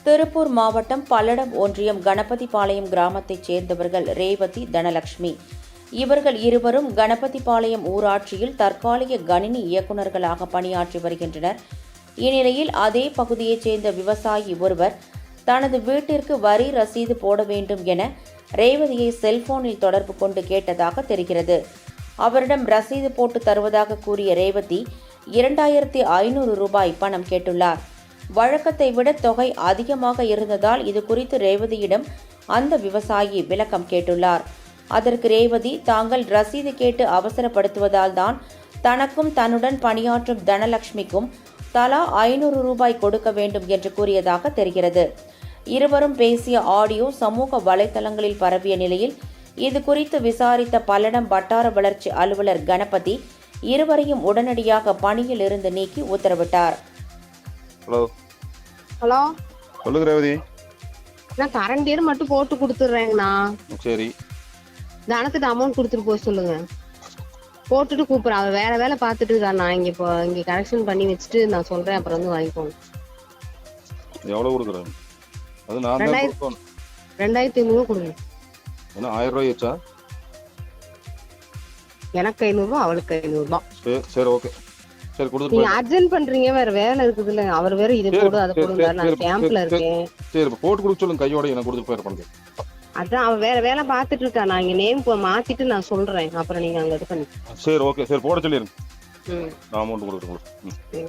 திருப்பூர் மாவட்டம் பல்லடம் ஒன்றியம் கணபதிபாளையம் கிராமத்தைச் சேர்ந்தவர்கள் ரேவதி, தனலட்சுமி. இவர்கள் இருவரும் கணபதிபாளையம் ஊராட்சியில் தற்காலிக கணினி இயக்குநர்களாக பணியாற்றி வருகின்றனர். இந்நிலையில் அதே பகுதியைச் சேர்ந்த விவசாயி ஒருவர் தனது வீட்டிற்கு வரி ரசீது போட வேண்டும் என ரேவதியை செல்போனில் தொடர்பு கொண்டு கேட்டதாக தெரிகிறது. அவரிடம் ரசீது போட்டு தருவதாக கூறிய ரேவதி 2500 ரூபாய் பணம் கேட்டுள்ளார். வழக்கத்தை விட தொகை அதிகமாக இருந்ததால் இது குறித்து ரேவதியிடம் அந்த விவசாயி விளக்கம் கேட்டுள்ளார். அதற்கு ரேவதி, தாங்கள் ரசீது கேட்டு அவசரப்படுத்துவதால் தான் தனக்கும் தன்னுடன் பணியாற்றும் தனலட்சுமிக்கும் தலா 500 ரூபாய் கொடுக்க வேண்டும் என்று கூறியதாக தெரிகிறது. இருவரும் பேசிய ஆடியோ சமூக வலைதளங்களில் பரவிய நிலையில் இது குறித்து விசாரித்த பல்லடம் வட்டார வளர்ச்சி அலுவலர் கணபதி இருவரையும் உடனடியாக பணியில் இருந்து நீக்கி உத்தரவிட்டார். ஹலோ ஹலோ, சொல்லுங்க ரேவதி. நான் கரண்ட் இயர் மட்டும் போட்டு கொடுத்துட்றேங்கண்ணா. சரி, தனத்துட்டு அமௌண்ட் கொடுத்துட்டு போக சொல்லுங்க. போட்டுட்டு கூப்பிட்றேன். அவர் வேற வேலை பார்த்துட்டு இருக்காரு. நான் இங்கே கரெக்ஷன் பண்ணி வச்சுட்டு நான் சொல்றேன், அப்புறம் வந்து வாங்கிக்கோங்க. எவ்வளவு கொடுக்குறேன்? அது நான் தான் கொடுக்கணும். 2500 கொடுங்க. என்ன 1000 ரூபாய் வச்சா? எனக்கு 500 ரூபா, அவளுக்கு 500 ரூபா. சரி ஓகே, சரி கொடுத்துட்டு நீங்க அர்ஜென்ட் பண்றீங்க, வேற வேலை இருக்குது இல்ல. அவர் வேற இது போடு அதை போடுங்க, நான் கேம்ப்ல இருக்கேன். சரி போட்டு கொடுக்க சொல்லுங்க, கையோட எனக்கு கொடுத்து போயிட பண்ணுங்க. அதான் அவன் வேற வேலை பார்த்துட்டு இருக்கா. நான் இங்க நேம் மாத்திட்டு நான் சொல்றேன், அப்புறம் நீங்க அங்க இது பண்ணி. சரி ஓகே, சரி போட சொல்லிருங்க. ம், நான் அமௌண்ட் கொடுக்குறேன். சரி.